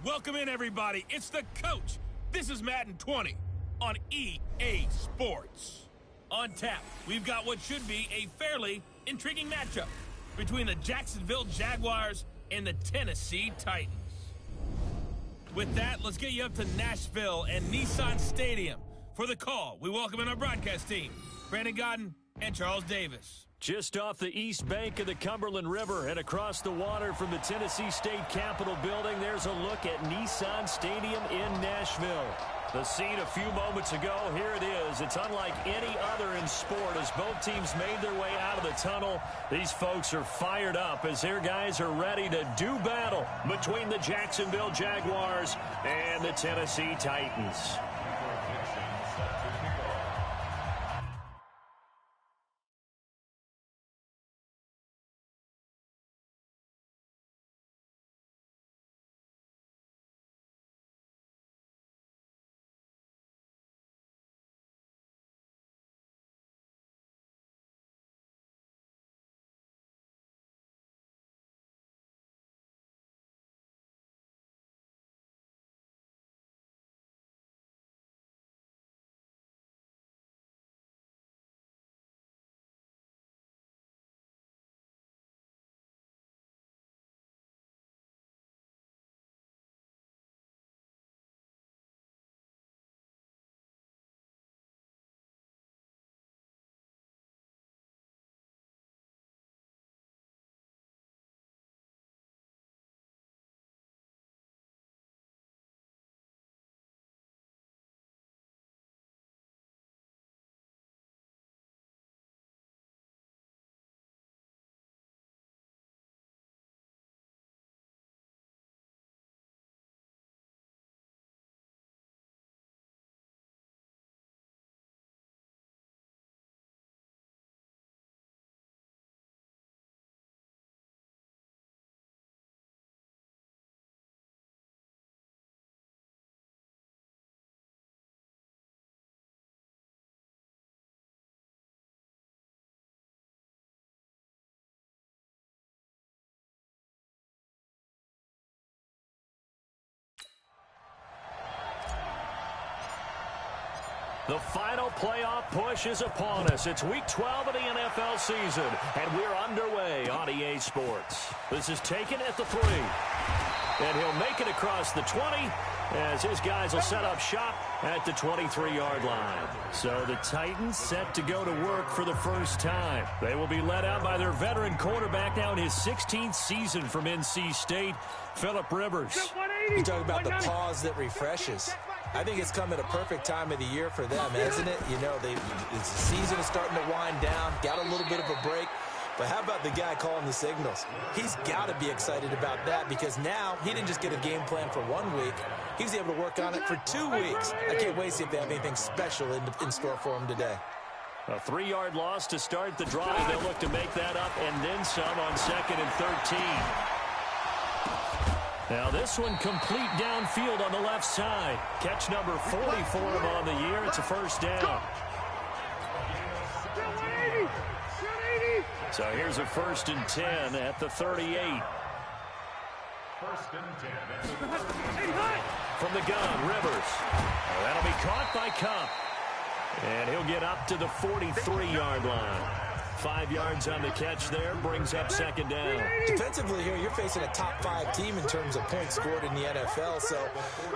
Welcome in, everybody. It's the coach. This is Madden 20 on EA Sports. On tap, we've got what should be a fairly intriguing matchup between the Jacksonville Jaguars and the Tennessee Titans. With that, let's get you up to Nashville and Nissan Stadium. For the call, we welcome in our broadcast team, Brandon Godden and Charles Davis. Just off the east bank of the Cumberland River and across the water from the Tennessee State Capitol building, there's a look at Nissan Stadium in Nashville. The scene a few moments ago, here it is. It's unlike any other in sport as both teams made their way out of the tunnel. These folks are fired up as their guys are ready to do battle between the Jacksonville Jaguars and the Tennessee Titans. The final playoff push is upon us. It's Week 12 of the NFL season, and we're underway on EA Sports. This is taken at the 3, and he'll make it across the 20 as his guys will set up shop at the 23-yard line. So the Titans set to go to work for the first time. They will be led out by their veteran quarterback now in his 16th season from NC State, Phillip Rivers. You talk about the pause that refreshes. I think it's come at a perfect time of the year for them, isn't it? You know, the season is starting to wind down, got a little bit of a break. But how about the guy calling the signals? He's got to be excited about that because now he didn't just get a game plan for 1 week. He was able to work on it for 2 weeks. I can't wait to see if they have anything special in store for him today. A 3-yard loss to start the drive. They'll look to make that up and then some on 2nd and 13. Now this one complete downfield on the left side. Catch number 40 for him on the year. It's a first down. So here's a 1st and 10 at the 38. 1st and 10. From the gun, Rivers. That'll be caught by Cup. And he'll get up to the 43-yard line. 5 yards on the catch there, brings up 2nd down. Defensively here, you're facing a top 5 team in terms of points scored in the NFL. So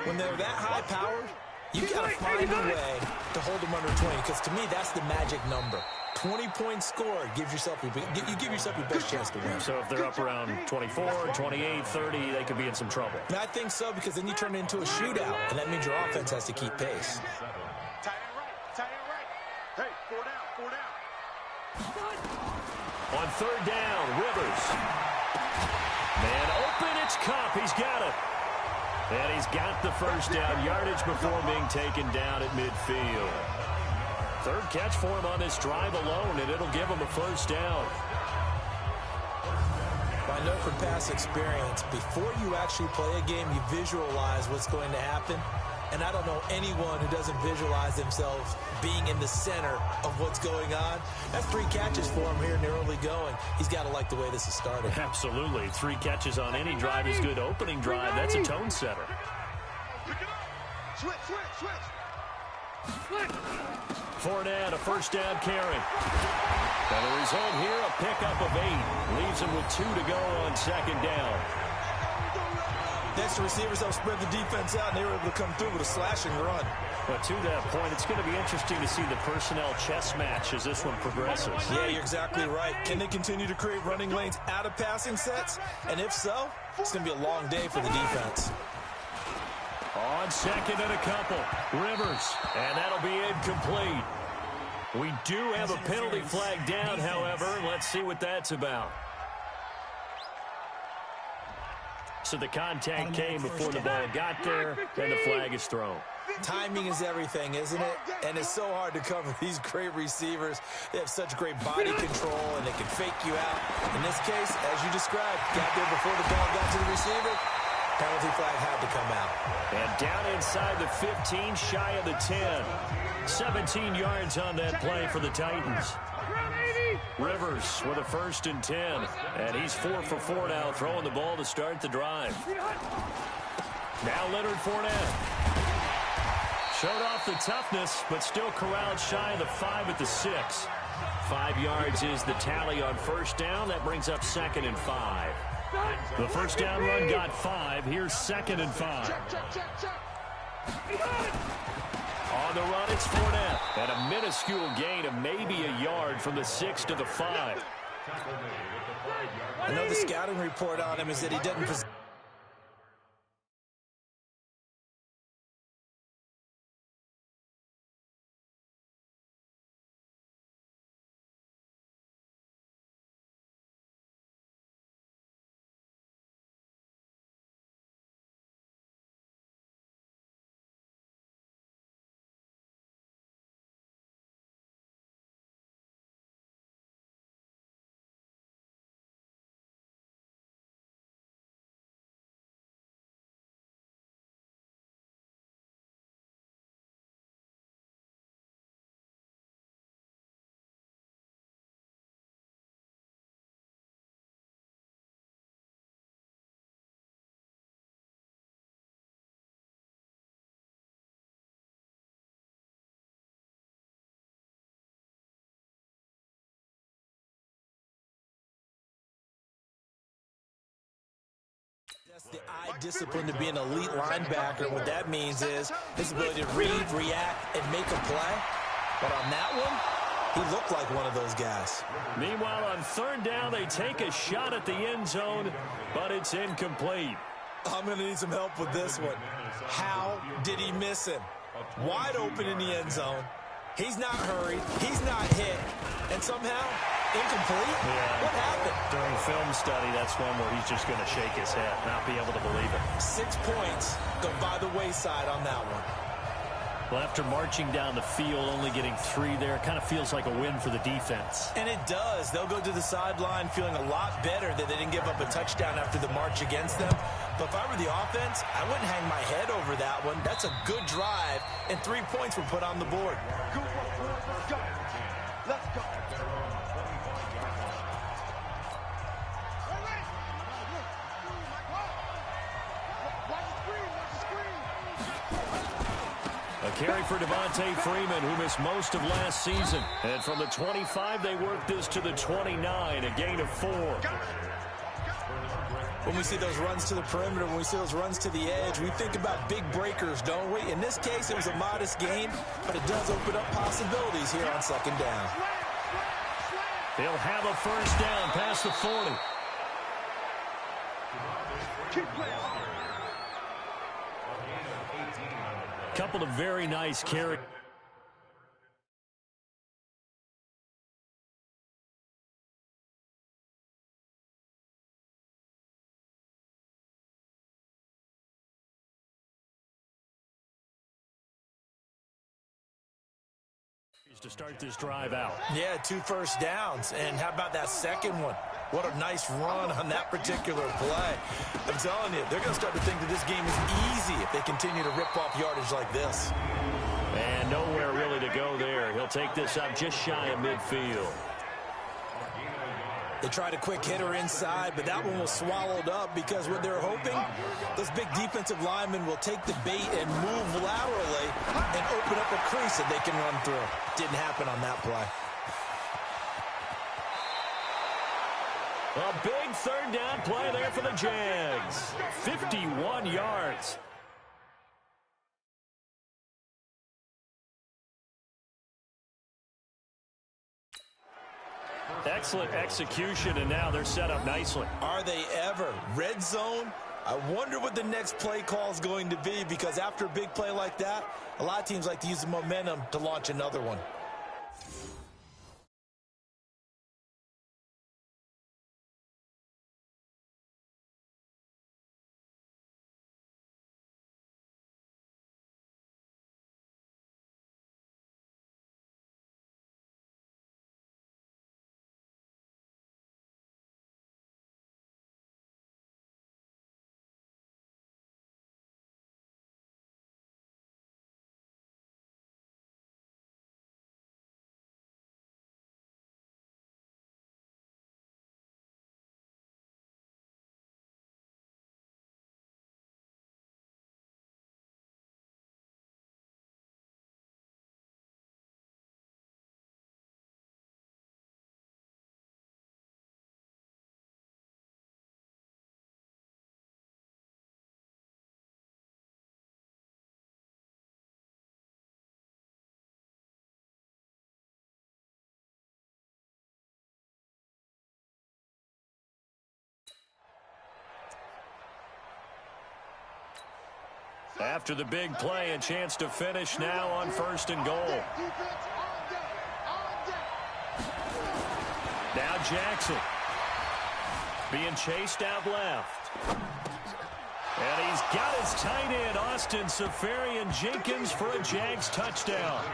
when they're that high-powered, you got to find a way to hold them under 20. Because to me, that's the magic number. 20 points scored gives yourself you give yourself your best chance to win. So if they're up around 24, 28, 30, they could be in some trouble. And I think so because then you turn it into a shootout, and that means your offense has to keep pace. Tight end right. Hey, 4 down. On 3rd down, Rivers. Man open, it's Cup. He's got it. And he's got the first down yardage before being taken down at midfield. 3rd catch for him on this drive alone, and it'll give him a first down. I know from past experience, before you actually play a game, you visualize what's going to happen. And I don't know anyone who doesn't visualize themselves being in the center of what's going on. That's 3 catches for him here in the early going. He's got to like the way this is started. Absolutely. 3 catches on any drive is good. Opening drive, that's a tone setter. Fournette, a first down carry. And the result here, a pickup of 8. Leaves him with 2 to go on second down. Next, the receivers help spread the defense out, and they were able to come through with a slashing run. But to that point, it's going to be interesting to see the personnel chess match as this one progresses. Yeah, you're exactly right. Can they continue to create running lanes out of passing sets? And if so, it's going to be a long day for the defense. On second and a couple, Rivers, and that'll be incomplete. We do have a penalty flag down, however. Let's see what that's about. So the contact came before the ball got there, and the flag is thrown. Timing is everything, isn't it? And it's so hard to cover these great receivers. They have such great body control, and they can fake you out. In this case, as you described, got there before the ball got to the receiver. Penalty flag had to come out. And down inside the 15, shy of the 10. 17 yards on that play for the Titans. Rivers with a 1st and 10. And he's 4 for 4 now, throwing the ball to start the drive. Now Leonard Fournette. Showed off the toughness, but still corralled shy of the 5 at the 6. 5 yards is the tally on first down. That brings up 2nd and 5. The first down run got 5. Here's 2nd and 5. On the run, it's Fournette. And a minuscule gain of maybe a yard from the 6 to the 5. I know the scouting report on him is that he doesn't possess. That's the eye discipline to be an elite linebacker. What that means is his ability to read, react, and make a play. But on that one, he looked like one of those guys. Meanwhile, on 3rd down, they take a shot at the end zone, but it's incomplete. I'm going to need some help with this one. How did he miss him? Wide open in the end zone. He's not hurried. He's not hit. And somehow, incomplete? Yeah. What happened? During film study, that's one where he's just going to shake his head, not be able to believe it. 6 points go by the wayside on that one. Well, after marching down the field, only getting 3 there, it kind of feels like a win for the defense. And it does. They'll go to the sideline feeling a lot better that they didn't give up a touchdown after the march against them. But if I were the offense, I wouldn't hang my head over that one. That's a good drive, and 3 points were put on the board. Good work, let's go. Let's go. A carry for Devontae Freeman, who missed most of last season. And from the 25, they worked this to the 29, a gain of 4. When we see those runs to the perimeter, when we see those runs to the edge, we think about big breakers, don't we? In this case, it was a modest gain, but it does open up possibilities here on 2nd down. They'll have a first down past the 40. Couple of very nice carries. To start this drive out. Yeah, 2 first downs. And how about that second one? What a nice run on that particular play. I'm telling you, they're going to start to think that this game is easy if they continue to rip off yardage like this. And nowhere really to go there. He'll take this up just shy of midfield. They tried a quick hitter inside, but that one was swallowed up because what they're hoping, those big defensive linemen will take the bait and move laterally and open up a crease that they can run through. Didn't happen on that play. A big third down play there for the Jags. 51 yards. Excellent execution, and now they're set up nicely. Are they ever? Red zone? I wonder what the next play call is going to be, because after a big play like that, a lot of teams like to use the momentum to launch another one. After the big play, a chance to finish now on 1st and goal. Now Jackson being chased out left. And he's got his tight end, Austin Seferian-Jenkins, for a Jags touchdown.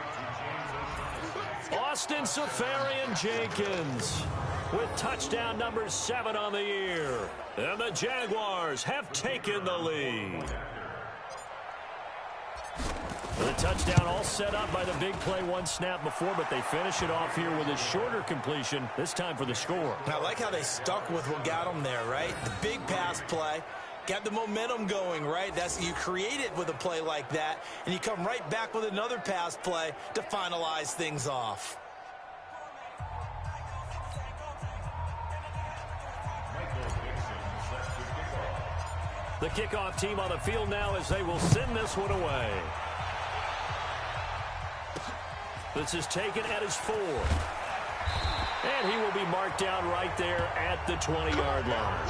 Austin Seferian-Jenkins with touchdown number 7 on the year. And the Jaguars have taken the lead. The touchdown all set up by the big play one snap before, but they finish it off here with a shorter completion, this time for the score. I like how they stuck with what got them there, right? The big pass play, got the momentum going, right? You create it with a play like that, and you come right back with another pass play to finalize things off. The kickoff team on the field now as they will send this one away. This is taken at his 4. And he will be marked down right there at the 20-yard line.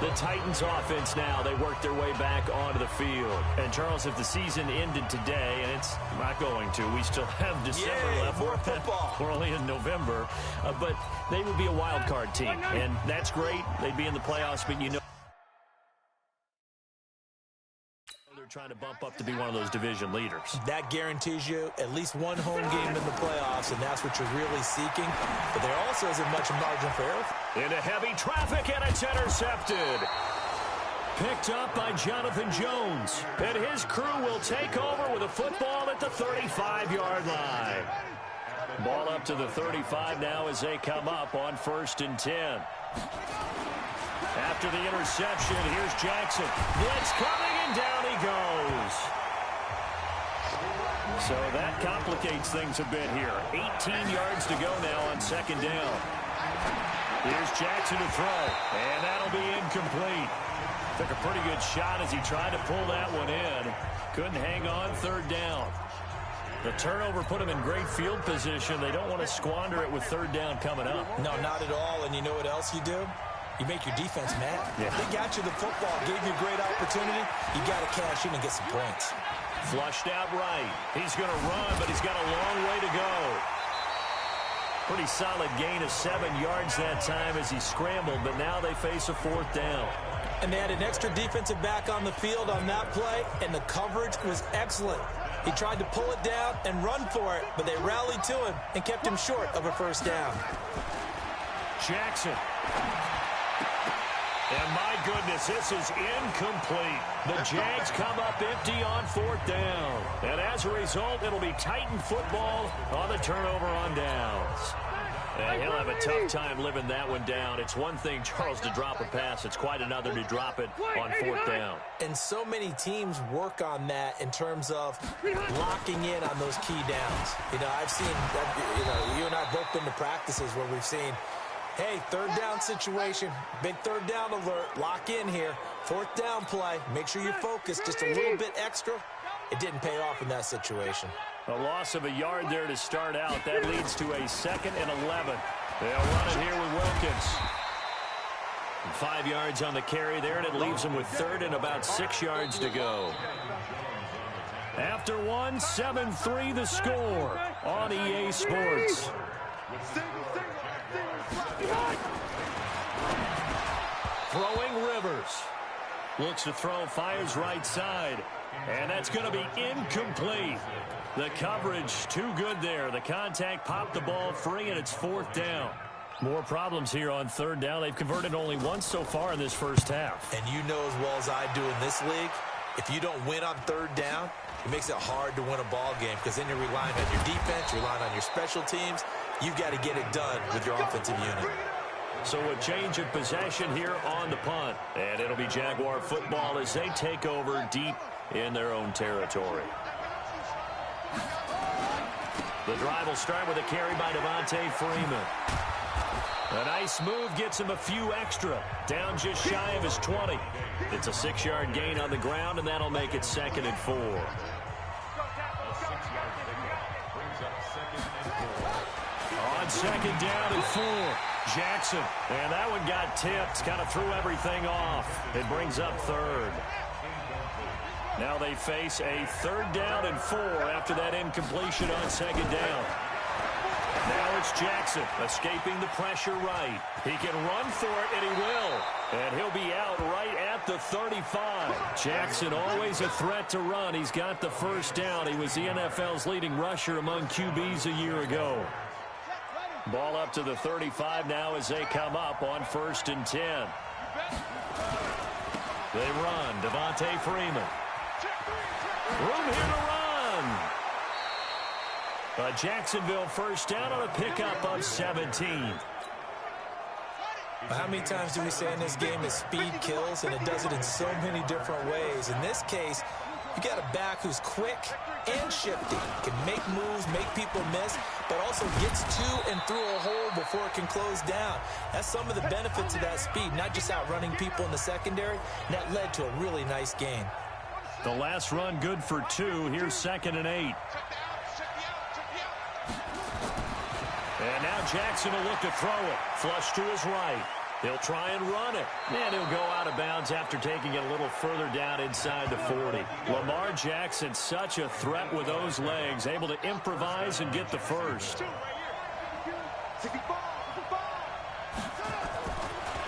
The Titans offense now, they work their way back onto the field. And Charles, if the season ended today, and it's not going to, we still have December left. More football. We're only in November, but they would be a wild card team. And that's great. They'd be in the playoffs, but you know, trying to bump up to be one of those division leaders. That guarantees you at least one home game in the playoffs, and that's what you're really seeking. But there also isn't much margin for error. Into heavy traffic, and it's intercepted. Picked up by Jonathan Jones. And his crew will take over with a football at the 35-yard line. Ball up to the 35 now as they come up on 1st and 10. After the interception, here's Jackson. Blitz coming, and down he goes. So that complicates things a bit here. 18 yards to go now on 2nd down. Here's Jackson to throw, and that'll be incomplete. Took a pretty good shot as he tried to pull that one in. Couldn't hang on 3rd down. The turnover put him in great field position. They don't want to squander it with 3rd down coming up. No, not at all. And you know what else you do? You make your defense mad. Yeah. They got you the football, gave you a great opportunity. You got to cash in and get some points. Flushed out right. He's going to run, but he's got a long way to go. Pretty solid gain of 7 yards that time as he scrambled, but now they face a 4th down. And they had an extra defensive back on the field on that play, and the coverage was excellent. He tried to pull it down and run for it, but they rallied to him and kept him short of a 1st down. Jackson. And my goodness, this is incomplete. The Jags come up empty on 4th down. And as a result, it'll be Titan football on the turnover on downs. And he'll have a tough time living that one down. It's one thing, Charles, to drop a pass. It's quite another to drop it on 4th down. And so many teams work on that in terms of locking in on those key downs. You know, I've seen, you and I have both been to practices where we've seen, hey, 3rd down situation, big 3rd down alert, lock in here. 4th down play, make sure you focus just a little bit extra. It didn't pay off in that situation. A loss of a yard there to start out. That leads to a 2nd and 11. They'll run it here with Wilkins. 5 yards on the carry there, and it leaves them with 3rd and about 6 yards to go. After one, 7-3 the score on EA Sports. Throwing Rivers. Looks to throw, fires right side. And that's going to be incomplete. The coverage too good there. The contact popped the ball free, and it's 4th down. More problems here on 3rd down. They've converted only once so far in this first half. And you know as well as I do in this league, if you don't win on 3rd down, it makes it hard to win a ball game because then you're relying on your defense, you're relying on your special teams. You've got to get it done with your offensive unit. So a change of possession here on the punt. And it'll be Jaguar football as they take over deep in their own territory. The drive will start with a carry by Devontae Freeman. A nice move gets him a few extra. Down just shy of his 20. It's a 6-yard gain on the ground, and that'll make it 2nd and 4. On 2nd down and 4. Jackson. And that one got tipped. Kind of threw everything off. It brings up 3rd. Now they face a 3rd down and 4 after that incompletion on 2nd down. Now it's Jackson escaping the pressure right. He can run for it, and he will. And he'll be out right at the 35. Jackson always a threat to run. He's got the 1st down. He was the NFL's leading rusher among QBs a year ago. Ball up to the 35 now as they come up on 1st and 10. They run. Devontae Freeman. Room here to run. A Jacksonville 1st down on a pickup of 17. How many times do we say in this game that speed kills, and it does it in so many different ways? In this case, you got a back who's quick and shifty, can make moves, make people miss, but also gets to and through a hole before it can close down. That's some of the benefits of that speed, not just outrunning people in the secondary. That led to a really nice gain. The last run good for 2. Here's 2nd and 8. And now Jackson will look to throw it. Flush to his right. He'll try and run it. And he'll go out of bounds after taking it a little further down inside the 40. Lamar Jackson, such a threat with those legs, able to improvise and get the 1st.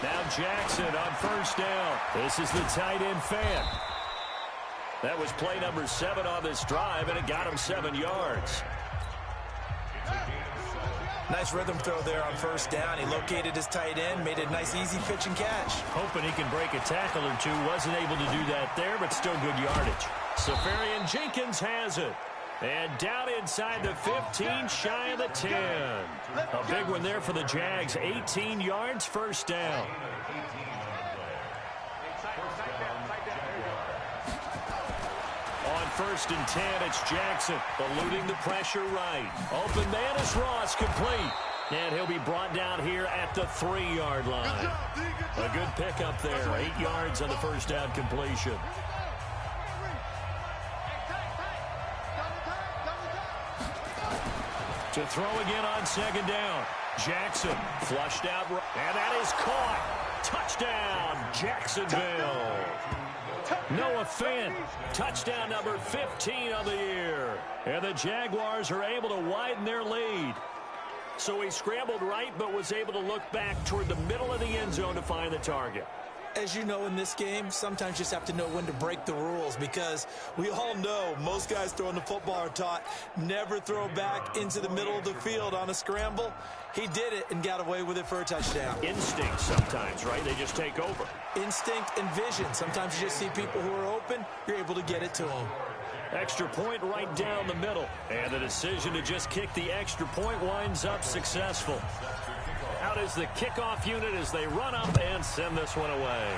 Now Jackson on 1st down. This is the tight end fan. That was play number 7 on this drive, and it got him 7 yards. Nice rhythm throw there on 1st down. He located his tight end, made a nice easy pitch and catch. Hoping he can break a tackle or two. Wasn't able to do that there, but still good yardage. Safarian Jenkins has it. And down inside the 15, shy of the 10. A big one there for the Jags. 18 yards, 1st down. On 1st and 10, it's Jackson eluding the pressure right. Open man is Ross, complete. And he'll be brought down here at the 3-yard line. A good pickup there. 8 yards on the 1st down completion. To throw again on 2nd down. Jackson flushed out. And that is caught. Touchdown, Jacksonville. Noah Fant, touchdown number 15 of the year. And the Jaguars are able to widen their lead. So he scrambled right, but was able to look back toward the middle of the end zone to find the target. As you know, in this game, sometimes you just have to know when to break the rules, because we all know most guys throwing the football are taught never throw back into the middle of the field on a scramble. He did it and got away with it for a touchdown. Instinct sometimes, right? They just take over. Instinct and vision. Sometimes you just see people who are open, you're able to get it to them. Extra point right down the middle. And the decision to just kick the extra point winds up successful. Out is the kickoff unit as they run up and send this one away.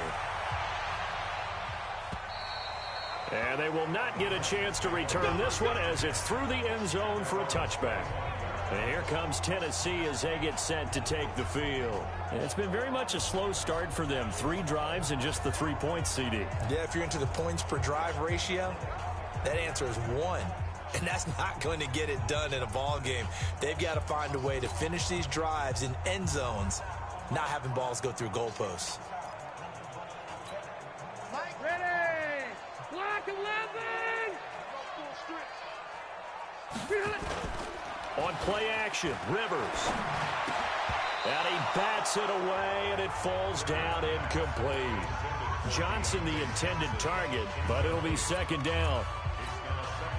And they will not get a chance to return this one as it's through the end zone for a touchback. And here comes Tennessee as they get set to take the field. It's been very much a slow start for them. 3 drives and just the 3 points, CD. Yeah, if you're into the points per drive ratio, that answer is 1. And that's not going to get it done in a ball game. They've got to find a way to finish these drives in end zones, not having balls go through goalposts. Ready! Block 11! On play action, Rivers. And he bats it away, and it falls down incomplete. Johnson the intended target, but it'll be second down.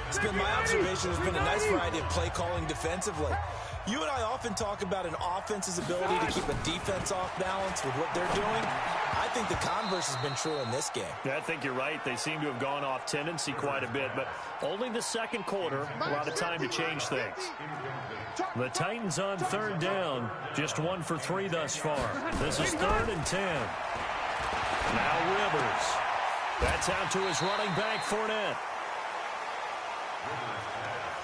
It's been my observation there's been a nice variety of play calling defensively. You and I often talk about an offense's ability to keep a defense off balance with what they're doing. I think the converse has been true in this game. Yeah, I think you're right. They seem to have gone off tendency quite a bit, but only the second quarter, a lot of time to change things. The Titans on third down, just 1 for 3 thus far. This is 3rd and 10. Now Rivers. That's out to his running back, Fournette.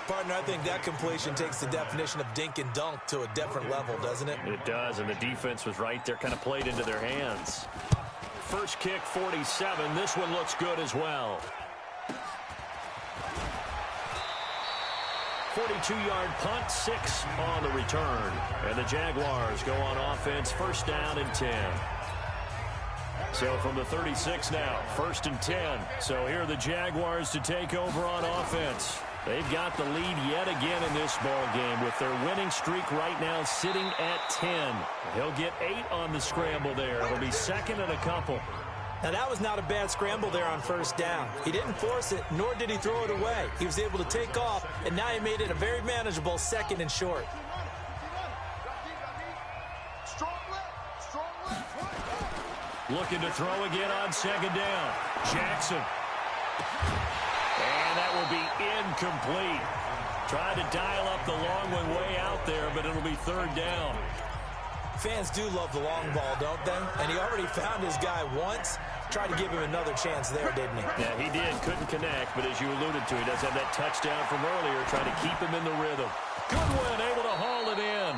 Partner, I think that completion takes the definition of dink and dunk to a different level, doesn't it? It does, and the defense was right there, kind of played into their hands. First kick, 47. This one looks good as well. 42-yard punt, 6 on the return. And the Jaguars go on offense, 1st down and 10. So from the 36 now, 1st and 10. So here are the Jaguars to take over on offense. They've got the lead yet again in this ball game with their winning streak right now sitting at 10. He'll get 8 on the scramble there. It'll be 2nd and a couple. Now, that was not a bad scramble there on 1st down. He didn't force it, nor did he throw it away. He was able to take off, and now he made it a very manageable 2nd and short. Looking to throw again on 2nd down. Jackson. And that will be incomplete. Tried to dial up the long one way out there, but it'll be 3rd down. Fans do love the long ball, don't they? And he already found his guy once. Tried to give him another chance there, didn't he? Yeah, he did. Couldn't connect, but as you alluded to, he does have that touchdown from earlier, trying to keep him in the rhythm. Goodwin able to haul it in.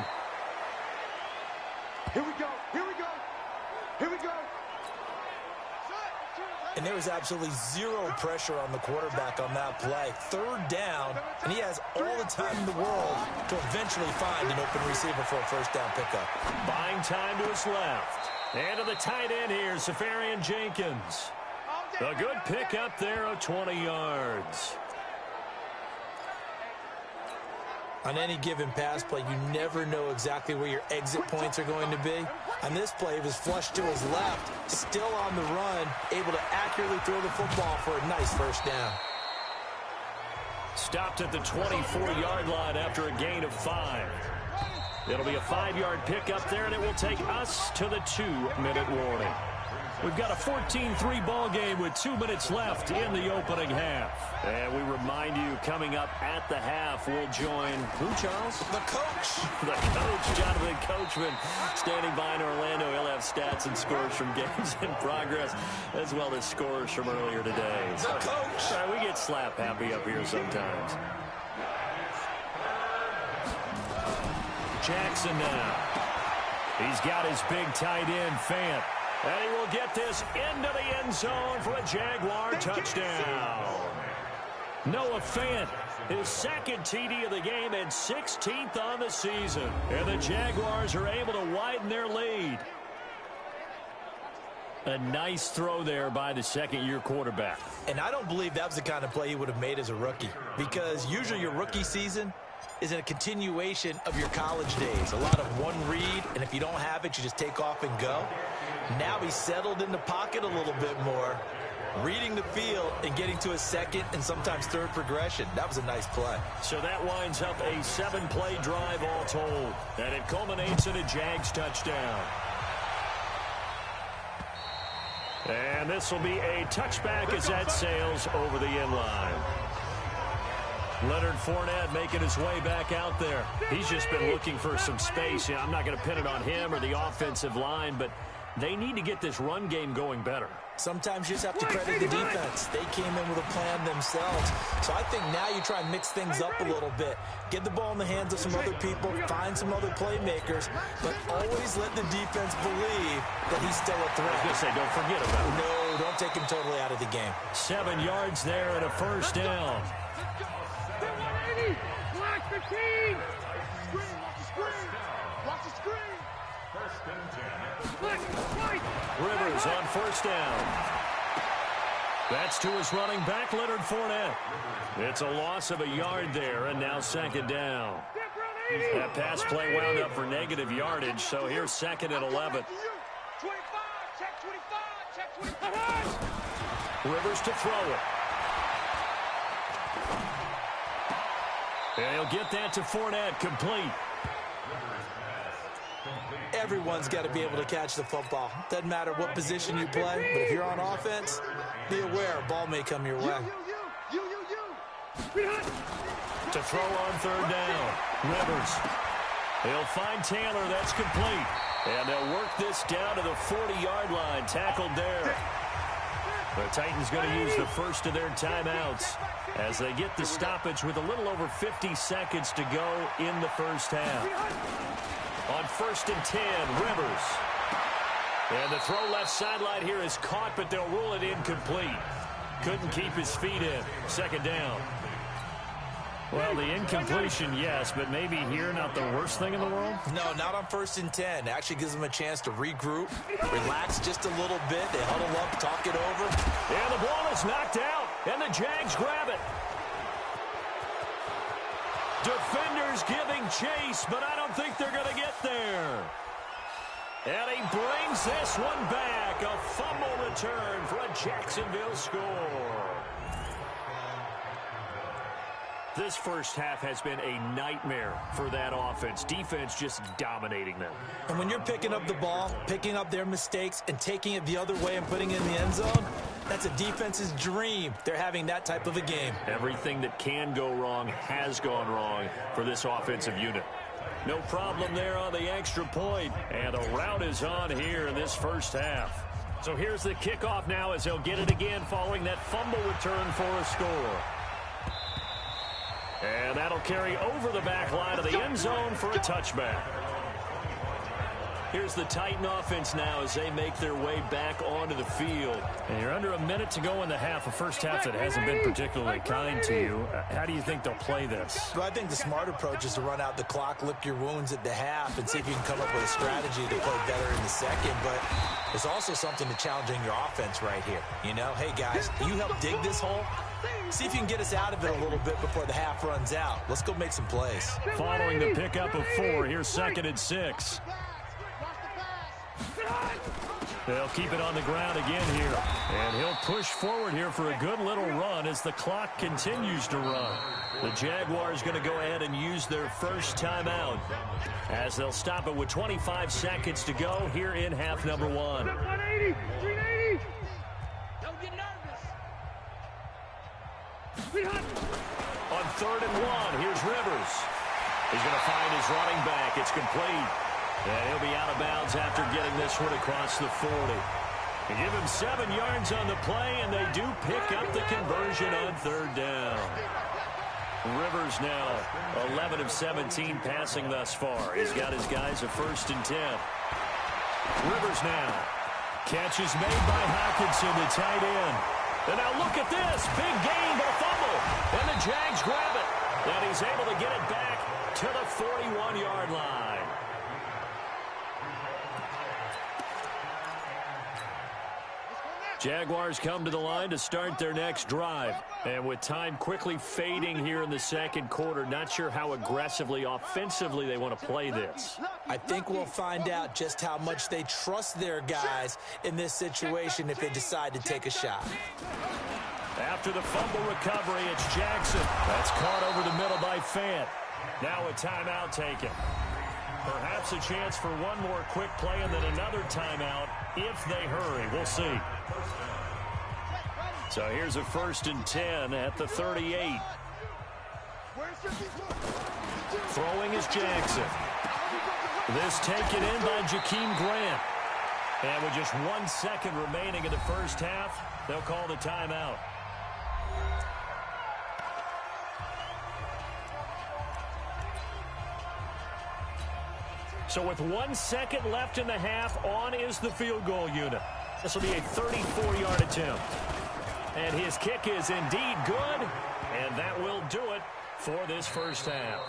Here we go. Here we go. Here we go. And there was absolutely 0 pressure on the quarterback on that play. 3rd down, and he has all the time in the world to eventually find an open receiver for a 1st down pickup. Buying time to his left. And to the tight end here, Safarian Jenkins. A good pickup there of 20 yards. On any given pass play, you never know exactly where your exit points are going to be. On this play, it was flushed to his left, still on the run, able to accurately throw the football for a nice 1st down. Stopped at the 24-yard line after a gain of 5. It'll be a 5-yard pickup there, and it will take us to the 2-minute warning. We've got a 14-3 ball game with 2 minutes left in the opening half. And we remind you, coming up at the half, we'll join who, Charles? The coach. The coach, Jonathan Coachman, standing by in Orlando. He'll have stats and scores from games in progress, as well as scores from earlier today. The coach. We get slap happy up here sometimes. Jackson now. He's got his big tight end, Fant. And he will get this into the end zone for a Jaguar touchdown. Noah Fant, his 2nd TD of the game and 16th on the season. And the Jaguars are able to widen their lead. A nice throw there by the 2nd-year quarterback. And I don't believe that was the kind of play he would have made as a rookie, because usually your rookie season, is a continuation of your college days. A lot of one read, and if you don't have it, you just take off and go. Now he's settled in the pocket a little bit more, reading the field and getting to a second and sometimes third progression. That was a nice play. So that winds up a 7-play drive all told, and it culminates in a Jags touchdown. And this will be a touchback as that sails over the end line. Leonard Fournette making his way back out there. He's just been looking for some space. I'm not going to pin it on him or the offensive line, but they need to get this run game going better. Sometimes you just have to credit the defense. They came in with a plan themselves. So I think now you try and mix things up a little bit. Get the ball in the hands of some other people, find some other playmakers, but always let the defense believe that he's still a threat. I was going to say, don't forget about him. No, don't take him totally out of the game. 7 yards there and a first down. Watch the team! Screen, watch the screen! Watch the screen! First and 10. Rivers on first down. That's to his running back, Leonard Fournette. It's a loss of a yard there, and now second down. That pass play wound up for negative yardage, so here's second and 11. 25, check 25, check 25. Rivers to throw it. And he'll get that to Fournette, complete. Everyone's got to be able to catch the football. Doesn't matter what position you play, but if you're on offense, be aware a ball may come your way. To throw on third down, Rivers. He'll find Taylor, that's complete. And they'll work this down to the 40-yard line, tackled there. The Titans going to use the first of their timeouts as they get the stoppage with a little over 50 seconds to go in the first half. On first and 10, Rivers. And the throw left sideline here is caught, but they'll rule it incomplete. Couldn't keep his feet in. Second down. Well, the incompletion, yes, but maybe here not the worst thing in the world? No, not on first and 10. It actually gives them a chance to regroup, relax just a little bit. They huddle up, talk it over. And the ball is knocked out, and the Jags grab it. Defenders giving chase, but I don't think they're going to get there. And he brings this one back. A fumble return for a Jacksonville score. This first half has been a nightmare for that offense. Defense just dominating them. And when you're picking up the ball, picking up their mistakes, and taking it the other way and putting it in the end zone, that's a defense's dream. They're having that type of a game. Everything that can go wrong has gone wrong for this offensive unit. No problem there on the extra point. And the route is on here in this first half. So here's the kickoff now as they'll get it again following that fumble return for a score. And that'll carry over the back line of the end zone for a touchback. Here's the Titan offense now as they make their way back onto the field. And you're under a minute to go in the half, a first half that hasn't been particularly kind to you. How do you think they'll play this? Well, I think the smart approach is to run out the clock, lick your wounds at the half, and see if you can come up with a strategy to play better in the second. But there's also something to challenging your offense right here. You know, hey, guys, you help dig this hole. See if you can get us out of it a little bit before the half runs out. Let's go make some plays. Following the pickup of 4, here's second and 6. They'll keep it on the ground again here. And he'll push forward here for a good little run as the clock continues to run. The Jaguars going to go ahead and use their first timeout as they'll stop it with 25 seconds to go here in half number 1. 180, 380. Don't get nervous. On third and 1, here's Rivers. He's going to find his running back. It's complete. And he'll be out of bounds after getting this one across the 40. They give him 7 yards on the play, and they do pick up the conversion on third down. Rivers now 11 of 17 passing thus far. He's got his guys a first and 10. Rivers now. Catch is made by Hockenson, the tight end. And now look at this. Big gain, but a fumble. And the Jags grab it. And he's able to get it back to the 41-yard line. Jaguars come to the line to start their next drive. And with time quickly fading here in the second quarter, not sure how aggressively, offensively they want to play this. I think we'll find out just how much they trust their guys in this situation if they decide to take a shot. After the fumble recovery, it's Jackson. That's caught over the middle by Fant. Now a timeout taken. Perhaps a chance for one more quick play and then another timeout if they hurry. We'll see. So here's a 1st and 10 at the 38. Throwing is Jackson. This taken in by Jakeem Grant. And with just 1 second remaining in the first half, they'll call the timeout. So with 1 second left in the half, on is the field goal unit. This will be a 34-yard attempt. And his kick is indeed good, and that will do it for this first half.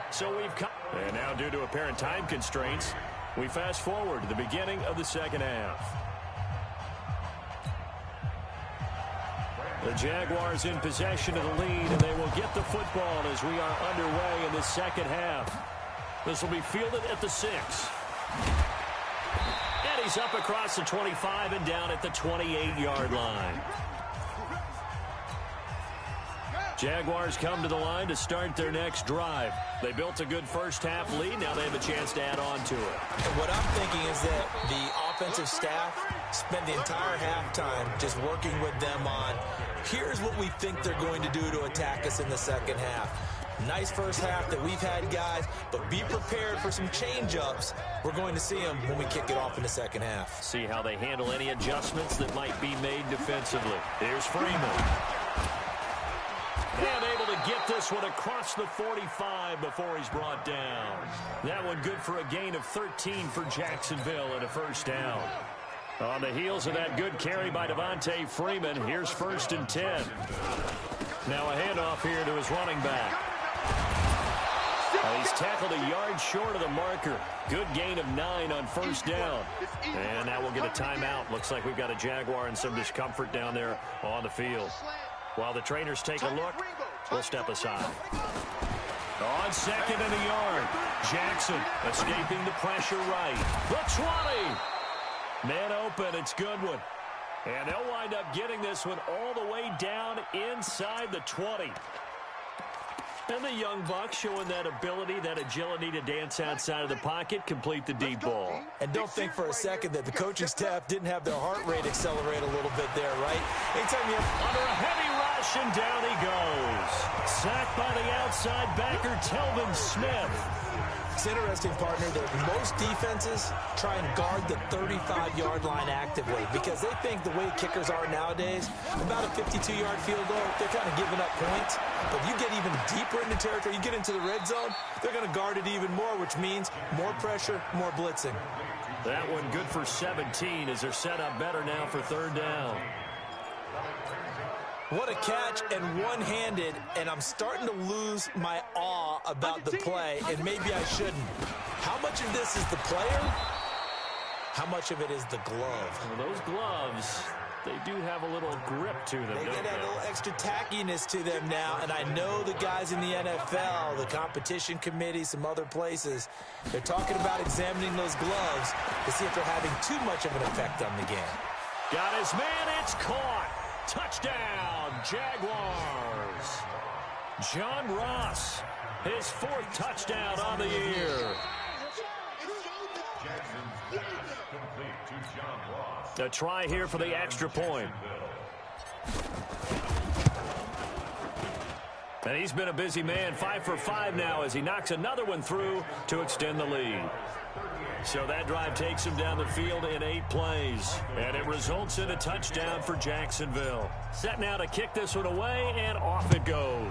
So we've come. And now, due to apparent time constraints, we fast forward to the beginning of the second half. The Jaguars in possession of the lead, and they will get the football as we are underway in the second half. This will be fielded at the 6. And he's up across the 25 and down at the 28-yard line. Jaguars come to the line to start their next drive. They built a good first half lead. Now they have a chance to add on to it. And what I'm thinking is that the offensive staff spent the entire halftime just working with them on, here's what we think they're going to do to attack us in the second half. Nice first half that we've had, guys, but be prepared for some change-ups. We're going to see them when we kick it off in the second half. See how they handle any adjustments that might be made defensively. Here's Freeman. And able to get this one across the 45 before he's brought down. That one good for a gain of 13 for Jacksonville and a first down. On the heels of that good carry by Devontae Freeman, here's 1st and 10. Now a handoff here to his running back. He's tackled a yard short of the marker. Good gain of 9 on first down. And now we'll get a timeout. Looks like we've got a Jaguar in some discomfort down there on the field. While the trainers take a look, we'll step aside. On 2nd and a yard, Jackson escaping the pressure right. The 20. Man open, it's Goodwin. And they'll wind up getting this one all the way down inside the 20. And the young buck showing that ability, that agility to dance outside of the pocket, complete the deep ball. And don't think for a second that the coaching staff didn't have their heart rate accelerate a little bit there, right? Anytime you're under a heavy rush, and down he goes. Sacked by the outside backer, Telvin Smith. It's interesting, partner, that most defenses try and guard the 35-yard line actively because they think the way kickers are nowadays, about a 52-yard field goal, they're kind of giving up points. But you get even deeper into territory, you get into the red zone, they're going to guard it even more, which means more pressure, more blitzing. That one good for 17 as they're set up better now for 3rd down. What a catch, and one-handed, and I'm starting to lose my awe about the play, and maybe I shouldn't. How much of this is the player? How much of it is the glove? Well, those gloves, they do have a little grip to them, They don't get that they? little extra tackiness to them now, and I know the guys in the NFL, the competition committee, some other places, they're talking about examining those gloves to see if they're having too much of an effect on the game. Got his man, it's caught. Touchdown, Jaguars. John Ross, his 4th touchdown on the year. A try here for the extra point. And he's been a busy man, 5 for 5 now as he knocks another one through to extend the lead. So that drive takes him down the field in 8 plays. And it results in a touchdown for Jacksonville. Set now to kick this one away, and off it goes.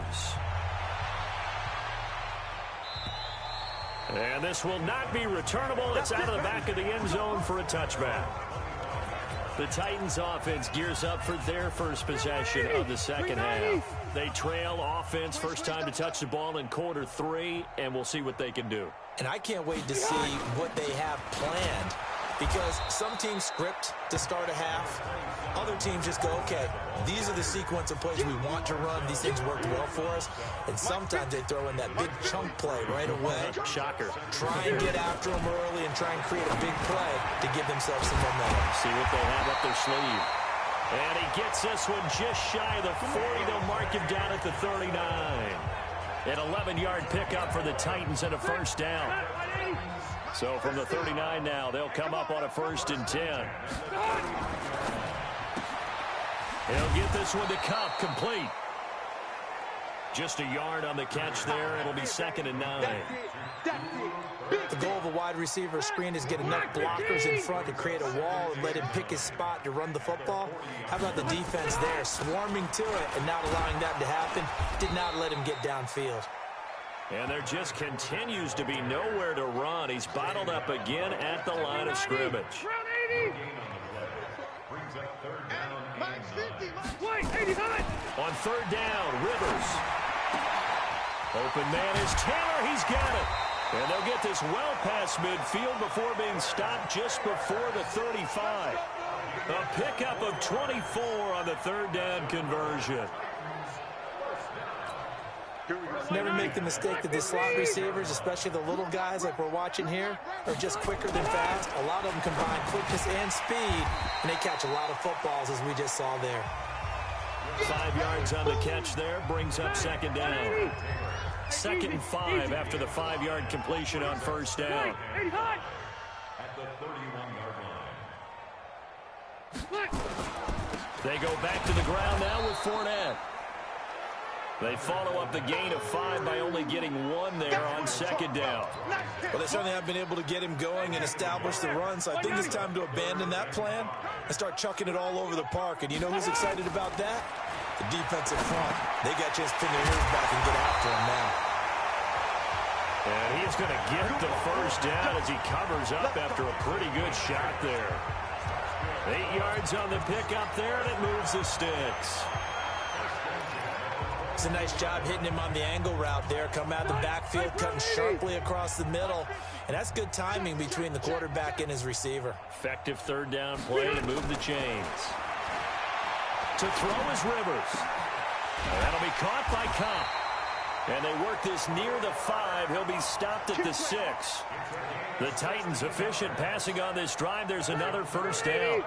And this will not be returnable. It's out of the back of the end zone for a touchback. The Titans offense gears up for their first possession of the second half. They trail offense, first time to touch the ball in quarter 3, and we'll see what they can do. And I can't wait to see what they have planned because some teams script to start a half. Other teams just go, okay, these are the sequence of plays we want to run. These things worked well for us. And sometimes they throw in that big chunk play right away. Shocker. Try and get after them early and try and create a big play to give themselves some momentum. See what they have up their sleeve. And he gets this one just shy of the 40. They'll mark him down at the 39. An 11-yard pickup for the Titans and a first down. So from the 39 now, they'll come up on a 1st and 10. He'll get this one to Cup, complete. Just a yard on the catch there. It'll be 2nd and 9. The goal of a wide receiver screen is get enough blockers in front to create a wall and let him pick his spot to run the football. How about the defense there, swarming to it and not allowing that to happen? Did not let him get downfield. And there just continues to be nowhere to run. He's bottled up again at the line of scrimmage. On 3rd down, Rivers. Open man is Taylor. He's got it. And they'll get this well past midfield before being stopped just before the 35. A pickup of 24 on the 3rd down conversion. Never make the mistake that the slot receivers, especially the little guys like we're watching here, are just quicker than fast. A lot of them combine quickness and speed, and they catch a lot of footballs, as we just saw there. 5 yards on the catch there, brings up 2nd down. 2nd and 5 after the 5-yard completion on 1st down. At the 31-yard line. They go back to the ground now with Fournette. They follow up the gain of 5 by only getting 1 there on 2nd down. Well, they certainly have been able to get him going and establish the run, so I think it's time to abandon that plan and start chucking it all over the park. And you know who's excited about that? The defensive front. They got a chance to pin their ears back and get after him now. And he's going to get the first down as he covers up after a pretty good shot there. 8 yards on the pickup there, and it moves the sticks. It's a nice job hitting him on the angle route there. Come out of the backfield, cutting sharply across the middle. And that's good timing between the quarterback and his receiver. Effective 3rd down play to move the chains. To throw is Rivers. That'll be caught by Cup. And they work this near the 5. He'll be stopped at the 6. The Titans efficient passing on this drive. There's another first down.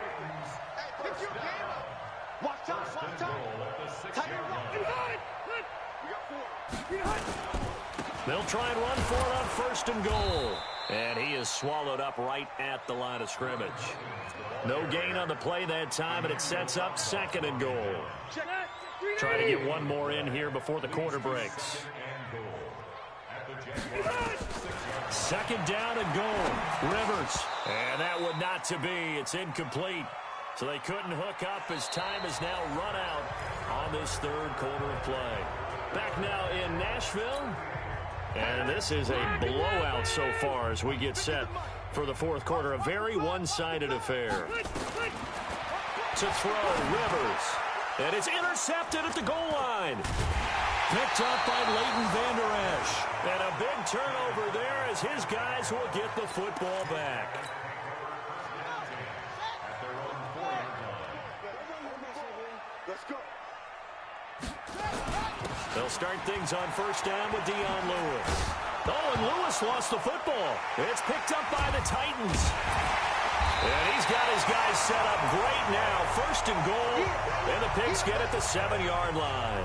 They'll try and run for it on 1st and goal. And he is swallowed up right at the line of scrimmage. No gain on the play that time, and it sets up 2nd and goal. Try to get one more in here before the quarter breaks. 2nd down and goal. Rivers. And that would not to be. It's incomplete. So they couldn't hook up as time is now run out on this 3rd quarter of play. Back now in Nashville. And this is a blowout so far as we get set for the 4th quarter. A very one-sided affair. To throw, Rivers. And it's intercepted at the goal line. Picked up by Leighton Vander Esch. And a big turnover there as his guys will get the football back. Let's go. They'll start things on 1st down with Dion Lewis. Oh, and Lewis lost the football. It's picked up by the Titans. And he's got his guys set up great now. 1st and goal. And the Pigs get at the 7-yard line.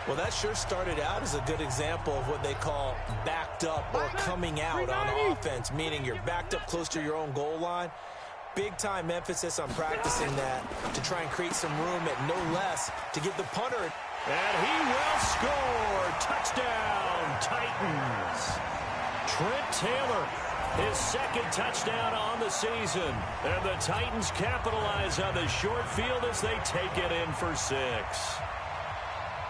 Well, that sure started out as a good example of what they call backed up or coming out on offense, meaning you're backed up close to your own goal line. Big-time emphasis on practicing that to try and create some room at no less to get the punter. And he will score. Touchdown, Titans. Trent Taylor, his 2nd touchdown on the season. And the Titans capitalize on the short field as they take it in for 6.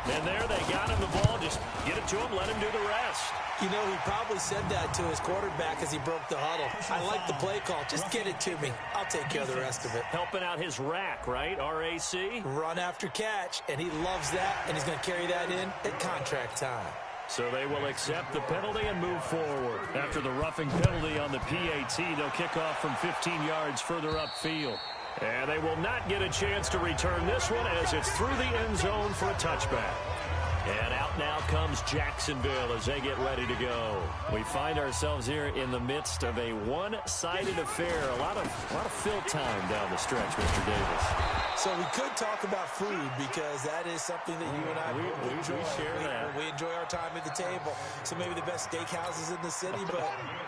And there they got him the ball. Just get it to him, let him do the rest. You know, he probably said that to his quarterback as he broke the huddle. I like the play call. Just get it to me. I'll take care of the rest of it. Helping out his rack, right? RAC? Run after catch, and he loves that, and he's going to carry that in at contract time. So they will accept the penalty and move forward. After the roughing penalty on the PAT, they'll kick off from 15 yards further upfield. And they will not get a chance to return this one as it's through the end zone for a touchback. And out now comes Jacksonville as they get ready to go. We find ourselves here in the midst of a one-sided affair. A lot of fill time down the stretch, Mr. Davis. So we could talk about food because that is something that you and I enjoy. We share that. We enjoy our time at the table. So maybe the best steakhouses in the city, but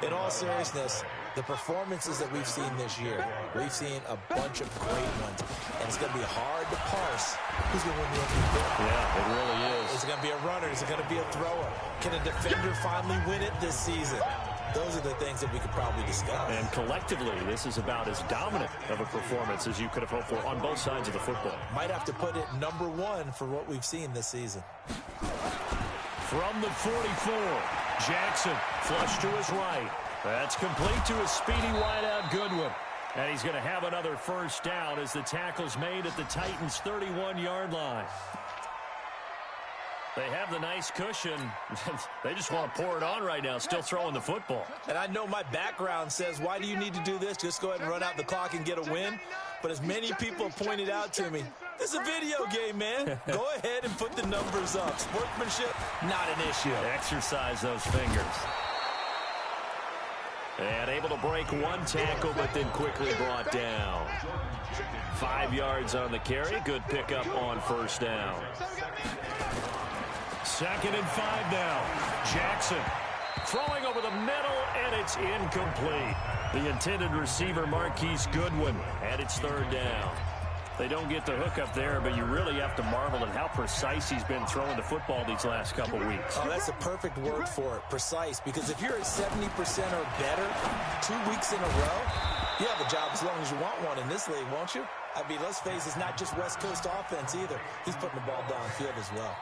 in all seriousness, the performances that we've seen this year, we've seen a bunch of great ones. And it's going to be hard to parse who's going to win the MVP. Yeah, it really is. Is it going to be a runner? Is it going to be a thrower? Can a defender finally win it this season? Those are the things that we could probably discuss. And collectively, this is about as dominant of a performance as you could have hoped for on both sides of the football. Might have to put it #1 for what we've seen this season. From the 44, Jackson flush to his right. That's complete to his speedy wideout Goodwin. And he's going to have another first down as the tackle's made at the Titans' 31-yard line. They have the nice cushion. They just want to pour it on right now, still throwing the football. And I know my background says, why do you need to do this? Just go ahead and run out the clock and get a win. But as many people pointed out to me, this is a video game, man. Go ahead and put the numbers up. Sportsmanship, not an issue. Exercise those fingers. And able to break one tackle, but then quickly brought down. 5 yards on the carry. Good pickup on first down. 2nd and 5 now. Jackson throwing over the middle, and it's incomplete. The intended receiver, Marquise Goodwin, and it's 3rd down. They don't get the hook up there, but you really have to marvel at how precise he's been throwing the football these last couple weeks. Oh, that's a perfect word for it, precise, because if you're at 70% or better 2 weeks in a row, you have a job as long as you want one in this league, won't you? I mean, let's face it, it's not just West Coast offense either. He's putting the ball downfield as well.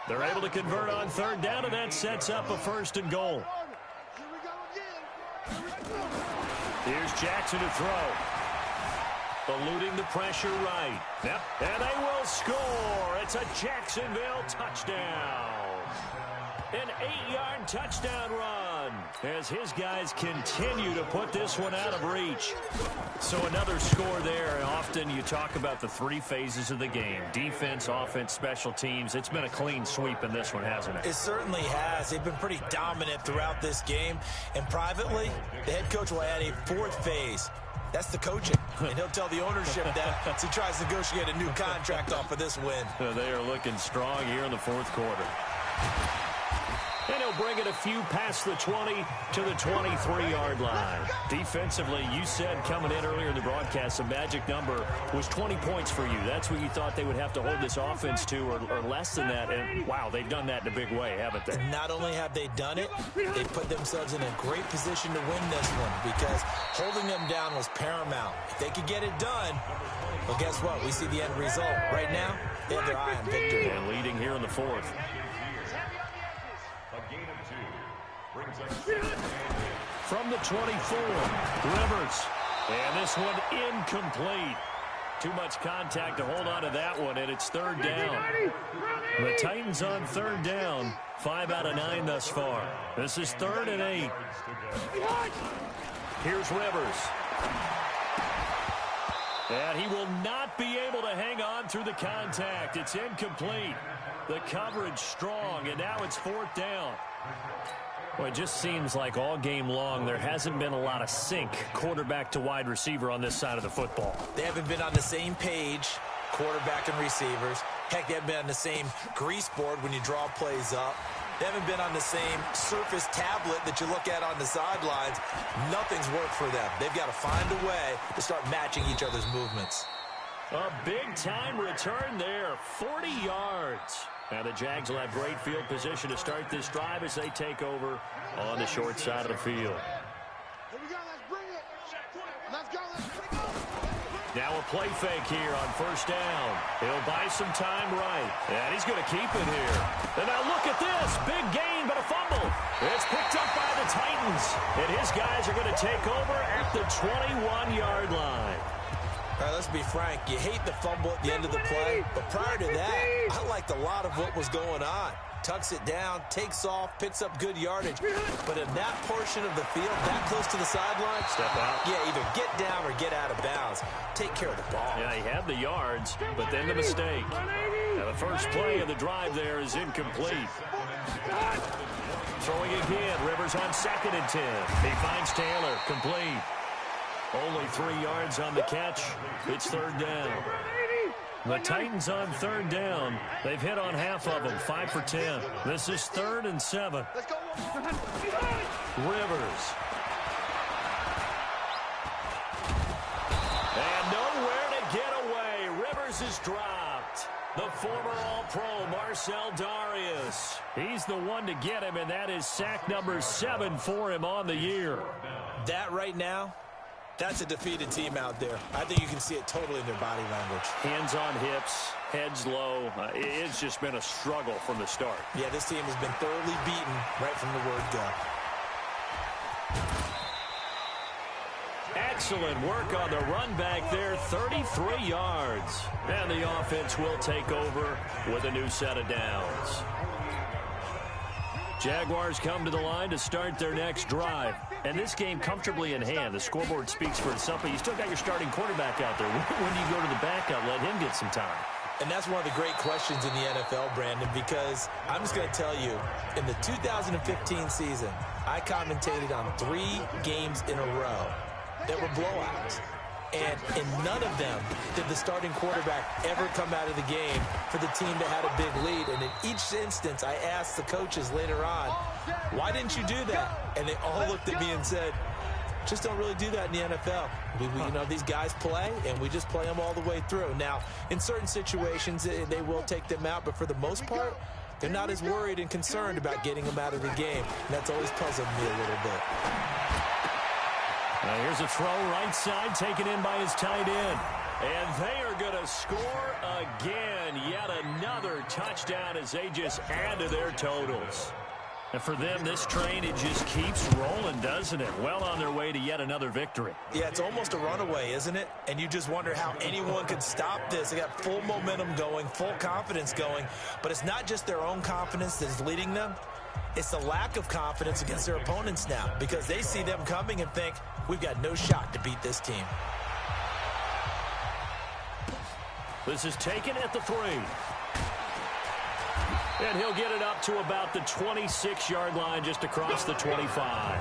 They're able to convert on 3rd down, and that sets up a 1st and goal. Here's Jackson to throw. Eluding the pressure right. Yep, and they will score. It's a Jacksonville touchdown. An 8-yard touchdown run as his guys continue to put this one out of reach. So another score there. And often you talk about the 3 phases of the game. Defense, offense, special teams. It's been a clean sweep in this one, hasn't it? It certainly has. They've been pretty dominant throughout this game. And privately, the head coach will add a 4th phase. That's the coaching. And he'll tell the ownership that as he tries to negotiate a new contract off of this win. They are looking strong here in the 4th quarter. And he'll bring it a few past the 20 to the 23-yard line. Defensively, you said coming in earlier in the broadcast, the magic number was 20 points for you. That's what you thought they would have to hold this offense to, or less than that. And, wow, they've done that in a big way, haven't they? Not only have they done it, they put themselves in a great position to win this one because holding them down was paramount. If they could get it done, well, guess what? We see the end result. Right now, they have their eye on victory. And leading here in the 4th. From the 24, Rivers. And this one incomplete. Too much contact to hold on to that one, and it's 3rd down. The Titans on 3rd down. 5 out of 9 thus far. This is 3rd and 8. Here's Rivers. And he will not be able to hang on through the contact. It's incomplete. The coverage strong, and now it's 4th down. Well, it just seems like all game long there hasn't been a lot of sync quarterback to wide receiver on this side of the football. They haven't been on the same page, quarterback and receivers. Heck, they haven't been on the same grease board when you draw plays up. They haven't been on the same surface tablet that you look at on the sidelines. Nothing's worked for them. They've got to find a way to start matching each other's movements. A big-time return there, 40 yards. Now the Jags will have great field position to start this drive as they take over on the short side of the field. Here we go, let's bring it. Let's go, let's bring it. Now a play fake here on 1st down. He'll buy some time right. And he's going to keep it here. And now look at this. Big gain, but a fumble. It's picked up by the Titans. And his guys are going to take over at the 21-yard line. All right, let's be frank. You hate the fumble at the end of the play, but prior to that, I liked a lot of what was going on. tucks it down, takes off, picks up good yardage. But in that portion of the field, that close to the sideline, step out. Yeah, either get down or get out of bounds. Take care of the ball. Yeah, he had the yards, but then the mistake. Now the first play of the drive there is incomplete. Throwing again, Rivers on 2nd and 10. He finds Taylor, complete. Only 3 yards on the catch. It's 3rd down. The Titans on 3rd down. They've hit on half of them, 5 for 10. This is 3rd and 7. Rivers. And nowhere to get away. Rivers is dropped. The former All-Pro, Marcel Darius. He's the one to get him, and that is sack number 7 for him on the year. That right now, that's a defeated team out there. I think you can see it totally in their body language. Hands on hips, heads low. It's just been a struggle from the start. Yeah, this team has been thoroughly beaten right from the word go. Excellent work on the run back there, 33 yards. And the offense will take over with a new set of downs. Jaguars come to the line to start their next drive. And this game comfortably in hand. The scoreboard speaks for itself, but you still got your starting quarterback out there. When do you go to the backup, let him get some time? And that's one of the great questions in the NFL, Brandon, because I'm just going to tell you, in the 2015 season, I commentated on 3 games in a row that were blowouts. And in none of them did the starting quarterback ever come out of the game for the team that had a big lead. And in each instance, I asked the coaches later on, why didn't you do that? And they all looked at me and said, just don't really do that in the NFL. You know, these guys play, and we just play them all the way through. Now, in certain situations, they will take them out, but for the most part, they're not as worried and concerned about getting them out of the game. And that's always puzzled me a little bit. Here's a throw right side taken in by his tight end. And they are going to score again. Yet another touchdown as they just add to their totals. And for them, this train, it just keeps rolling, doesn't it? Well on their way to yet another victory. Yeah, it's almost a runaway, isn't it? And you just wonder how anyone could stop this. They got full momentum going, full confidence going. But it's not just their own confidence that is leading them. It's the lack of confidence against their opponents now, because they see them coming and think, we've got no shot to beat this team. This is taken at the 3. And he'll get it up to about the 26-yard line, just across the 25.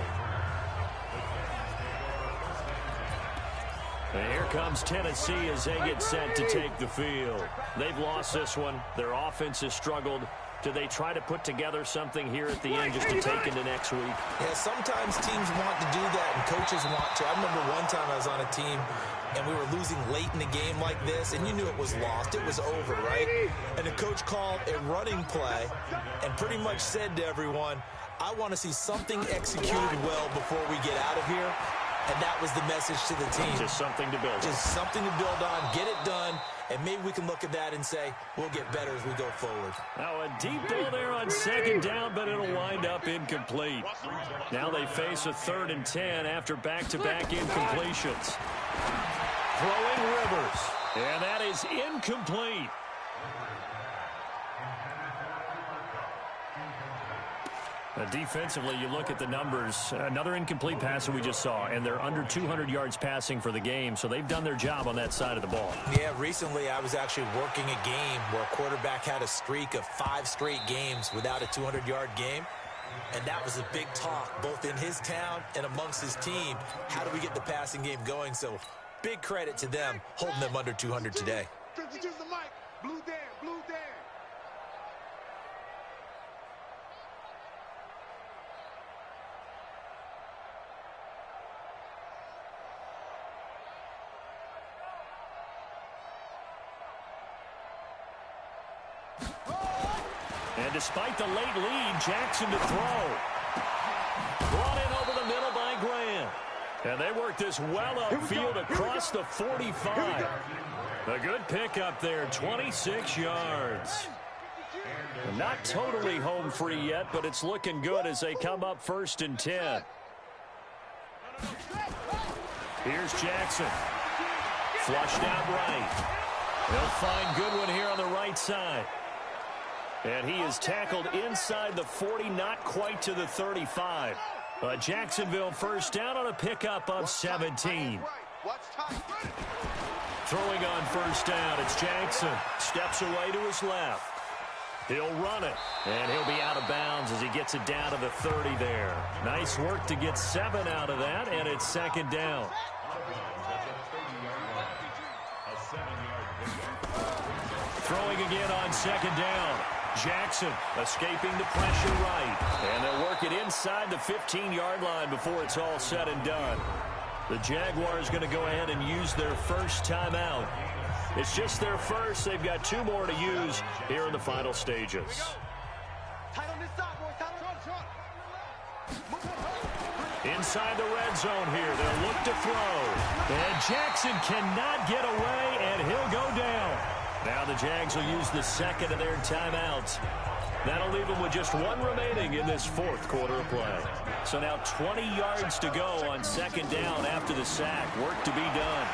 And here comes Tennessee as they get set to take the field. They've lost this one. Their offense has struggled. Do they try to put together something here at the end just to take into next week? Yeah, sometimes teams want to do that and coaches want to. I remember one time I was on a team and we were losing late in the game like this, and you knew it was lost. It was over, right? And the coach called a running play and pretty much said to everyone, I want to see something executed well before we get out of here. And that was the message to the team. Just something to build on. Just something to build on, get it done, and maybe we can look at that and say, we'll get better as we go forward. Now a deep ball there on 2nd down, but it'll wind up incomplete. Now they face a 3rd and 10 after back-to-back incompletions. Throwing Rivers, and that is incomplete. Defensively, you look at the numbers. Another incomplete pass that we just saw, and they're under 200 yards passing for the game, so they've done their job on that side of the ball. Yeah, recently I was actually working a game where a quarterback had a streak of 5 straight games without a 200-yard game, and that was a big talk, both in his town and amongst his team. How do we get the passing game going? So big credit to them holding them under 200 today. Blue down, blue down. And despite the late lead, Jackson to throw. Brought in over the middle by Grant. And they work this well upfield across the 45. A good pickup there, 26 yards. Not totally home free yet, but it's looking good as they come up 1st and 10. Here's Jackson. Flushed out right. They'll find Goodwin here on the right side. And he is tackled inside the 40, not quite to the 35. Jacksonville first down on a pickup of 17. Throwing on first down, it's Jackson. Steps away to his left. He'll run it, and he'll be out of bounds as he gets it down to the 30 there. Nice work to get 7 out of that, and it's second down. Throwing again on second down. Jackson escaping the pressure right. And they'll work it inside the 15-yard line before it's all said and done. The Jaguars going to go ahead and use their first timeout. It's just their first. They've got 2 more to use here in the final stages. Inside the red zone here. They'll look to throw. And Jackson cannot get away, and he'll go down. Now the Jags will use the second of their timeouts. That'll leave them with just 1 remaining in this 4th quarter of play. So now 20 yards to go on second down after the sack. Work to be done.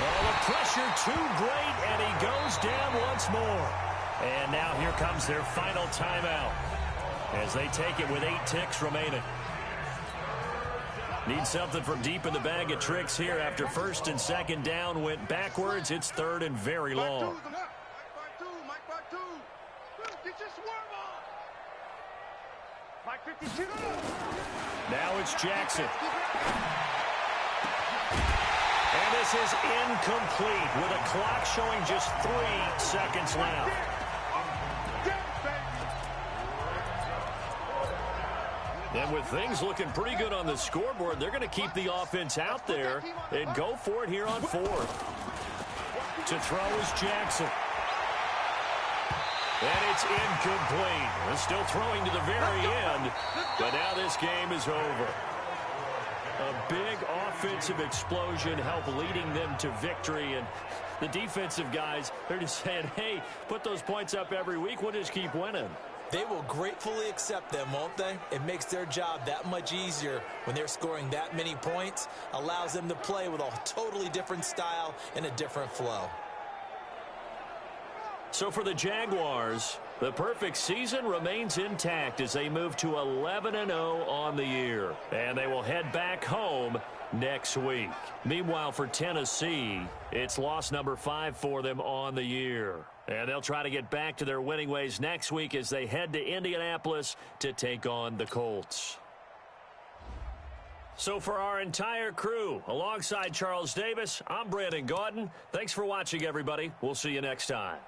Oh, the pressure too great, and he goes down once more. And now here comes their final timeout as they take it with 8 ticks remaining. Need something from deep in the bag of tricks here after first and second down went backwards. It's 3rd and very long. Now it's Jackson. And this is incomplete with a clock showing just 3 seconds left. And with things looking pretty good on the scoreboard, they're going to keep the offense out there and go for it here on 4th. To throw is Jackson. And it's incomplete. They're still throwing to the very end, but now this game is over. A big offensive explosion helped leading them to victory, and the defensive guys, they're just saying, hey, put those points up every week, we'll just keep winning. They will gratefully accept them, won't they? It makes their job that much easier when they're scoring that many points. Allows them to play with a totally different style and a different flow. So for the Jaguars, the perfect season remains intact as they move to 11-0 on the year. And they will head back home next week. Meanwhile, for Tennessee, it's loss number 5 for them on the year. And they'll try to get back to their winning ways next week as they head to Indianapolis to take on the Colts. So for our entire crew, alongside Charles Davis, I'm Brandon Gaudin. Thanks for watching, everybody. We'll see you next time.